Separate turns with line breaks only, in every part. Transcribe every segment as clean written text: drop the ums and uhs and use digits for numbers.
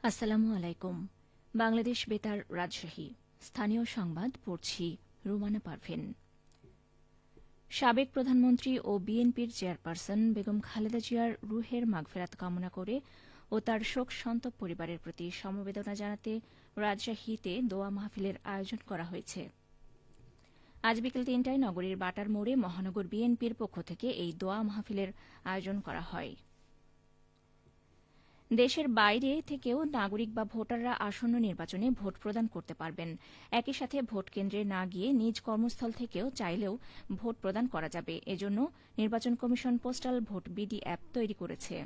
আসসালামু আলাইকুম। বাংলাদেশ বেতার রাজশাহী স্থানীয় সংবাদ পড়ছি রুমানা পারভিন। সাবেক প্রধানমন্ত্রী ও বিএনপির চেয়ারপারসন বেগম খালেদা জিয়ার রুহের মাগফেরাত কামনা করে ও তার শোক সন্তপ্ত পরিবারের প্রতি সমবেদনা জানাতে রাজশাহীতে দোয়া মাহফিলের আয়োজন করা হয়েছে। আজ বিকেল ৩টায় নগরীর বাটার মোড়ে মহানগর বিএনপির পক্ষ থেকে এই দোয়া মাহফিলের আয়োজন করা হয়। দেশের বাইরে থেকেও নাগরিক বা ভোটাররা আসন্ন নির্বাচনে ভোট প্রদান করতে পারবেন। একই সাথে ভোট কেন্দ্রে না গিয়ে নিজ কর্মস্থল থেকেও চাইলেও ভোট প্রদান করা যাবে। এজন্য নির্বাচন commission postal vote BD app তৈরি করেছে,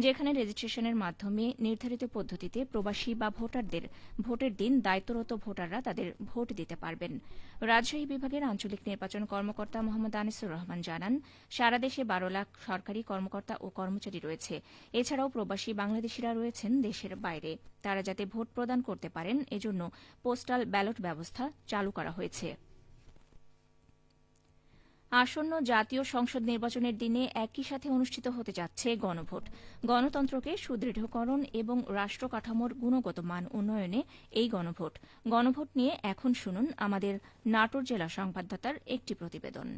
যেখানে রেজিস্ট্রেশনের মাধ্যমে নির্ধারিত পদ্ধতিতে প্রবাসী বা ভোটারদের ভোটের দিন দায়িত্বরত ভোটাররা তাদের ভোট দিতে পারবেন। রাজশাহী বিভাগের আঞ্চলিক নির্বাচন কর্মকর্তা মোহাম্মদ আনিসুর রহমান জানান, সারা দেশে ১২ লাখ সরকারি কর্মকর্তা ও কর্মচারী রয়েছে। এছাড়াও প্রবাসী বাংলাদেশিরা রয়েছেন দেশের বাইরে। তারা যাতে ভোট প্রদান করতে পারেন এজন্য পোস্টাল ব্যালট ব্যবস্থা চালু করা হয়েছে। আসন্ন জাতীয় সংসদ নির্বাচনের দিনে একই সাথে অনুষ্ঠিত হতে যাচ্ছে গণভোট। গণতন্ত্রকে সুদৃঢ়করণ এবং রাষ্ট্র কাঠামোর গুণগত মান উন্নয়নে এই গণভোট নিয়ে এখন শুনুন আমাদের নাটোর জেলা সংবাদদাতার একটি প্রতিবেদন।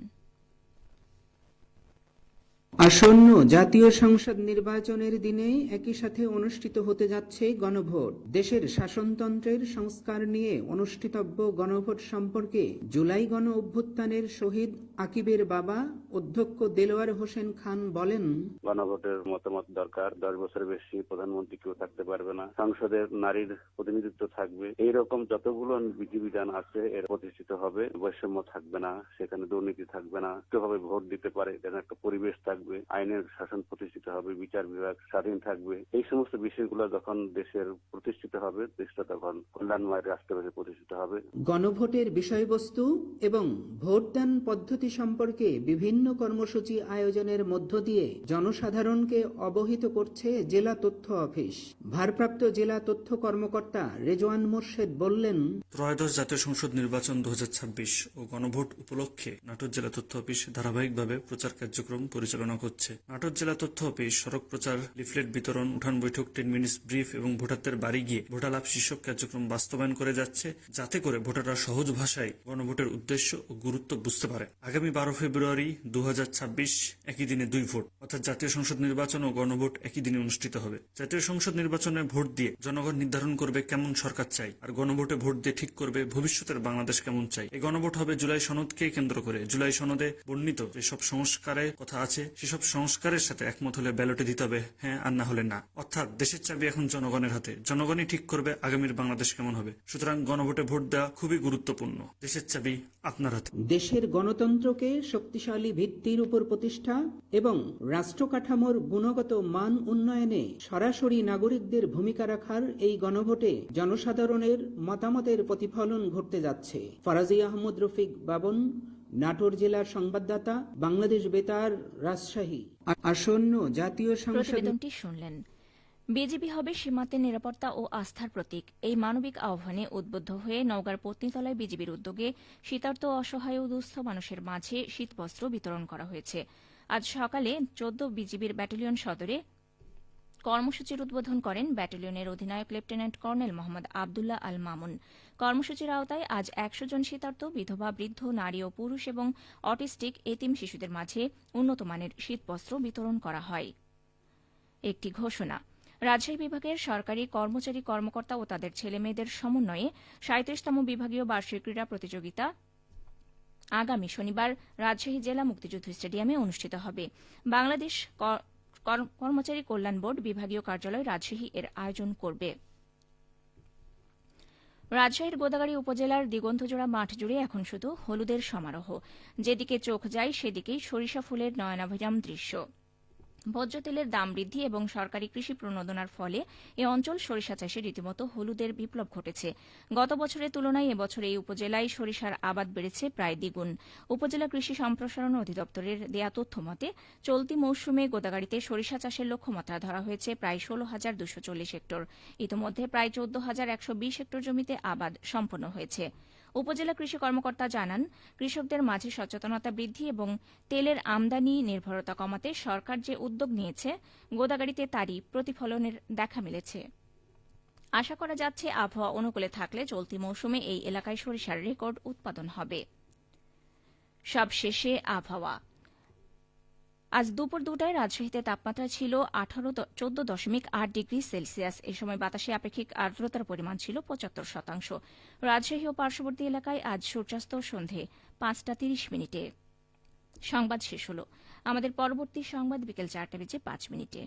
আসন্ন জাতীয় সংসদ নির্বাচনের দিনে একই সাথে অনুষ্ঠিত হতে যাচ্ছে গণভোট। দেশের শাসনতন্ত্রের সংস্কার নিয়ে অনুষ্ঠিতব্য গণভোট সম্পর্কে জুলাই গণ অভ্যুত্থানের শহীদ আকিবের বাবা অধ্যক্ষ দেলোয়ার হোসেন খান বলেন,
গণভোটের মতামত দরকার। 10 বছরের বেশি প্রধানমন্ত্রী কেউ থাকতে পারবে না, সংসদের নারীর প্রতিনিধিত্ব থাকবে। এইরকম যতগুলো বিধিবিধান আছে এর প্রতিষ্ঠিত হবে। বৈষম্য থাকবে না, সেখানে দুর্নীতি থাকবে না, কিভাবে ভোট দিতে পারে যেন একটা পরিবেশ থাকবে, আইনের শাসন প্রতিষ্ঠিত হবে, বিচার বিভাগ স্বাধীন থাকবে। এই সমস্ত বিষয়গুলো যখন দেশের প্রতিষ্ঠিত হবে, দেশটা তখন কল্যাণময় রাষ্ট্রভাবে প্রতিষ্ঠিত হবে।
গণভোটের বিষয়বস্তু এবং ভোটদান পদ্ধতি সম্পর্কে বিভিন্ন কর্মসূচি আয়োজনের মধ্য দিয়ে জনসাধারণকে অবহিত করছে জেলা তথ্য অফিস। ভারপ্রাপ্ত জেলা তথ্য কর্মকর্তা রেজওয়ান মোর্শেদ বললেন,
ত্রয়োদশ জাতীয় সংসদ নির্বাচন 2026 ও গণভোট উপলক্ষে নাটোর জেলা তথ্য অফিস ধারাবাহিকভাবে প্রচার কার্যক্রম পরিচালনা করছে। নাটোর জেলা তথ্য অফিস সড়ক প্রচার, লিফলেট বিতরণ, উঠান বৈঠক, 10 মিনিটস ব্রিফ এবং ভোটারদের বাড়ি গিয়ে ভোটালাভ শীর্ষক কার্যক্রম বাস্তবায়ন করে যাচ্ছে, যাতে করে ভোটাররা সহজ ভাষায় গণভোটের উদ্দেশ্য ও গুরুত্ব বুঝতে পারে। আগামী 12 ফেব্রুয়ারি 2026 একই দিনে 2 ভোট, অর্থাৎ জাতীয় সংসদ নির্বাচন ও গণভোট একই দিনে অনুষ্ঠিত হবে। জাতীয় সংসদ নির্বাচনে ভোট দিয়ে জনগণ নির্ধারণ করবে কেমন সরকার চাই, আর গণভোটে ভোট দিয়ে ঠিক করবে ভবিষ্যতের বাংলাদেশ কেমন চাই। এই গণভোট হবে জুলাই সনদকে কেন্দ্র করে। জুলাই সনদে বর্ণিত যেসব সংস্কারের কথা আছে সেসব সংস্কারের সাথে একমত হলে ব্যালটে দিতে হবে হ্যাঁ, আর না হলে না। অর্থাৎ দেশের চাবি এখন জনগণের হাতে। জনগণই ঠিক করবে আগামীর বাংলাদেশ কেমন হবে। সুতরাং গণভোটে ভোট দেওয়া খুবই গুরুত্বপূর্ণ। দেশের চাবি আপনার হাতে।
দেশের গণতন্ত্রকে শক্তিশালী ভিত্তির উপর প্রতিষ্ঠা এবং রাষ্ট্র কাঠামোর গুণগত মান উন্নয়নে সরাসরি নাগরিকদের ভূমিকা রাখার এই গণভোটে জনসাধারণের মতামতের প্রতিফলন ঘটতে যাচ্ছে। ফরাজি আহমদ রফিক বাবন, নাটোর জেলার সংবাদদাতা, বাংলাদেশ বেতার, রাজশাহী। আসন্ন জাতীয় সংসদ
প্রতিবেদনটি শুনলেন। বিজিবি হবে সীমান্তের নিরাপত্তা ও আস্থার প্রতীক। এই মানবিক আহ্বানে উদ্বুদ্ধ হয়ে নওগাঁর পত্নীতলায় বিজিবির উদ্যোগে শীতার্ত অসহায় ও দুস্থ মানুষের মাঝে শীতবস্ত্র বিতরণ করা হয়েছে। আজ সকালে 14 বিজিবির ব্যাটালিয়ন সদরে কর্মসূচির উদ্বোধন করেন ব্যাটালিয়নের অধিনায়ক লেফটেন্যান্ট কর্নেল মোহাম্মদ আবদুল্লাহ আল মামুন। কর্মসূচির আওতায় আজ 100 জন শীতার্ত, বিধবা, বৃদ্ধ, নারী ও পুরুষ এবং অটিস্টিক এতিম শিশুদের মাঝে উন্নতমানের শীতবস্ত্র বিতরণ করা হয়। একটি ঘোষণা। রাজশাহী বিভাগের সরকারি কর্মচারী, কর্মকর্তা ও তাদের ছেলেমেয়েদের সমন্বয়ে 37তম বিভাগীয় বার্ষিক ক্রীড়া প্রতিযোগিতা আগামী শনিবার রাজশাহী জেলা মুক্তিযুদ্ধ স্টেডিয়ামে অনুষ্ঠিত হবে। বাংলাদেশ কর্মচারী কল্যাণ বোর্ড বিভাগীয় কার্যালয় রাজশাহী এর আয়োজন করবে। রাজশাহীর গোদাগাড়ী উপজেলার দিগন্তজোড়া মাঠ জুড়ে এখন শুধু হলুদের সমারোহ। যেদিকে চোখ যায় সেদিকেই সরিষা ফুলের নয়নাভিরাম দৃশ্য। ভোজ্য তেলের দাম বৃদ্ধি এবং সরকারি কৃষি প্রণোদনার ফলে এ অঞ্চল সরিষা চাষে রীতিমতো হলুদের বিপ্লব ঘটেছে। গত বছরের তুলনায় এবছর এই উপজেলায় সরিষার আবাদ বেড়েছে প্রায় দ্বিগুণ। উপজেলা কৃষি সম্প্রসারণ অধিদপ্তরের দেয়া তথ্য মতে চলতি মৌসুমে গোদাগাড়ীতে সরিষা চাষের লক্ষ্যমাত্রা ধরা হয়েছে প্রায় 16,240 হেক্টর। ইতিমধ্যে প্রায় 14,120 হেক্টর জমিতে আবাদ সম্পন্ন হয়েছে। উপজেলা কৃষি কর্মকর্তা জানান, কৃষকদের মাঝে সচেতনতা বৃদ্ধি এবং তেলের আমদানি নির্ভরতা কমাতে সরকার যে উদ্যোগ নিয়েছে গোদাগাড়ীতে তারই প্রতিফলনের দেখা মিলেছে। আশা করা যাচ্ছে আবহাওয়া অনুকূলে থাকলে চলতি মৌসুমে এই এলাকায় সরিষার রেকর্ড উৎপাদন হবে। সবশেষে আবহাওয়া। আজ দুপুর 2টায় রাজশাহীতে তাপমাত্রা ছিল 14.8 ডিগ্রি সেলসিয়াস। এ সময় বাতাসে আপেক্ষিক আর্দ্রতার পরিমাণ ছিল 75%। রাজশাহী ও পার্শ্ববর্তী এলাকায় আজ সূর্যাস্ত সন্ধে 5:30 সংবাদ শেষ হল। আমাদের পরবর্তী সংবাদ বিকেল 4:05।